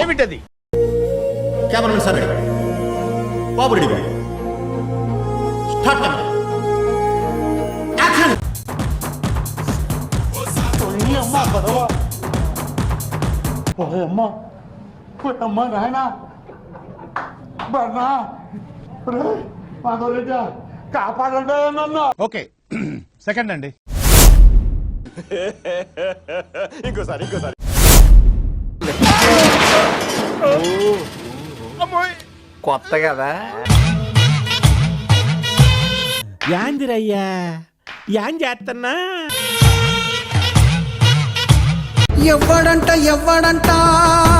ఏమిటది? Cameramen sir బాబు ready start action. అమ్మా నాయన బన్నా కాపాడండి నన్ను. ఓకే సెకండ్ అండి. ఇంకోసారి కొత్త కదా. యాందిరయ్యా యాన్ చేస్తున్నా. ఎవ్వడంట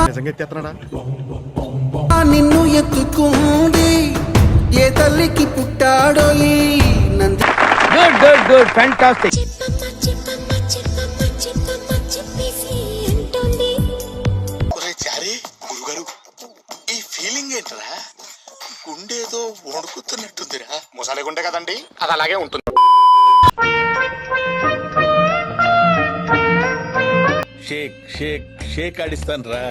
నిజంగా ఎత్తేస్తున్నాడా? నిన్ను ఎత్తుకుంది ఏ తల్లికి పుట్టాడో ఈ Nandi. Good good good fantastic. గురుగారు ఈ ఫీలింగ్ ఏంటరా? గుండేదో వణుకుతున్నట్టుందిరా. ముసాలి గుండె కదండి, అది అలాగే ఉంటుంది. షేక్ షేక్ షేక్ ఆడిస్తాను రా.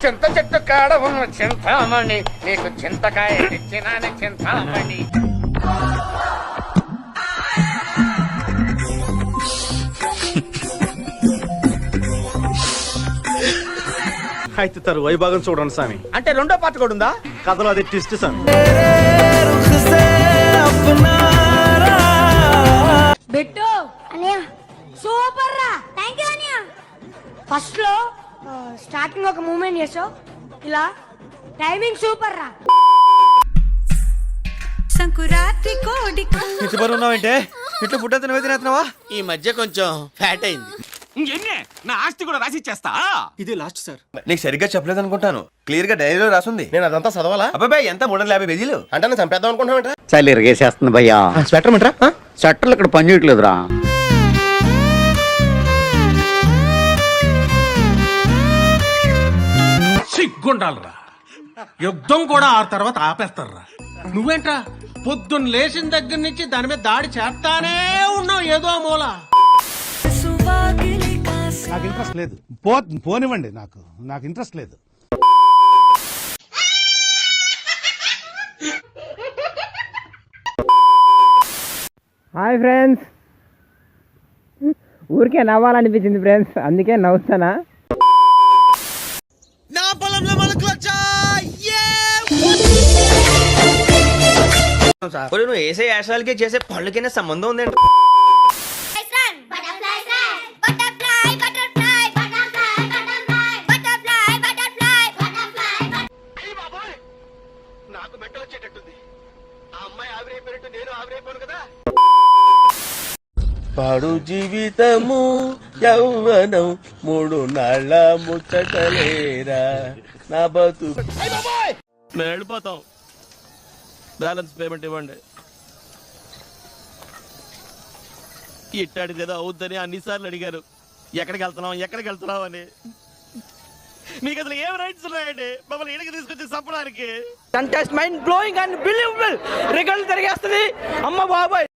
చింత చెట్టు కాడ ఉన్న చింతామణి, నీకు చింతకాయ తెచ్చినాని చింతామణి. అయితే తరువాయి భాగం చూడండి స్వామి. అంటే రెండో పార్ట్ కూడా ఉందా? కథలో అది ట్విస్ట్ స్వామి. బిట్టు అనియా సూపర్ రా. థ్యాంక్ యూ అనియా. ఫస్ట్ లో స్టార్టింగ్ ఒక మూమెంట్ చేసావు, ఇలా టైమింగ్ సూపర్ రా. సంకురాత్రి కోడి ఇంత బరువు ఉన్నావంటే ఇట్లా ఫుడ్ అంతా నువ్వే తినేస్తున్నావా? ఈ మధ్య కొంచెం ఫ్యాట్ అయింది. నా ఆస్తి కూడా రాసి ఇచ్చేస్తా. ఇదే లాస్ట్ సార్. నీకు సరిగ్గా చెప్పలేదు అనుకుంటాను. క్లియర్ గా డైరీలో రాసుంది. నేను అదంతా చదవాలా? అబ్బాయి ఎంత 350 పేజీలు అంటే నేను చంపేద్దాం అనుకుంటున్నామంట. చలి ఇరగేసేస్తుంది భయ్యా. స్వెటర్ మిట్రా స్వెటర్లు ఇక్కడ పని చేయట్లేదురా. సిగ్గుండాలరా. యుద్ధం కూడా ఆ తర్వాత ఆపేస్తారా. నువ్వేంట్రా పొద్దున్న లేచిన దగ్గర నుంచి దాని మీద దాడి చేస్తానే ఉన్నావు ఏదో మూల. నాకు ఇంట్రెస్ట్ లేదు. పోనివ్వండి, నాకు ఇంట్రెస్ట్ లేదు. హాయ్ ఫ్రెండ్స్, ఊరికే నవ్వాలనిపించింది ఫ్రెండ్స్, అందుకే నవ్వుతానా. నా పొలంలో మొలకలు నువ్వు వేసే యాశాలకి చేసే పళ్ళకైనా సంబంధం ఉందండి. పాడు జీవితము యౌవనం 3 నాళ్ళ ముచ్చటలేరా నా బతు. మేము వెళ్ళిపోతాం, బ్యాలెన్స్ పేమెంట్ ఇవ్వండి. ఇట్టాడిది ఏదో అవుద్దని అన్నిసార్లు అడిగారు. ఎక్కడికి వెళ్తున్నాం అని. మీకు అసలు ఏం రైట్స్ ఉన్నాయండి మమ్మల్ని ఇక్కడికి తీసుకొచ్చి చంపడానికి? Contest mind blowing and believable. రికార్డులు తిరిగేస్తుంది. అమ్మ బాబాయ్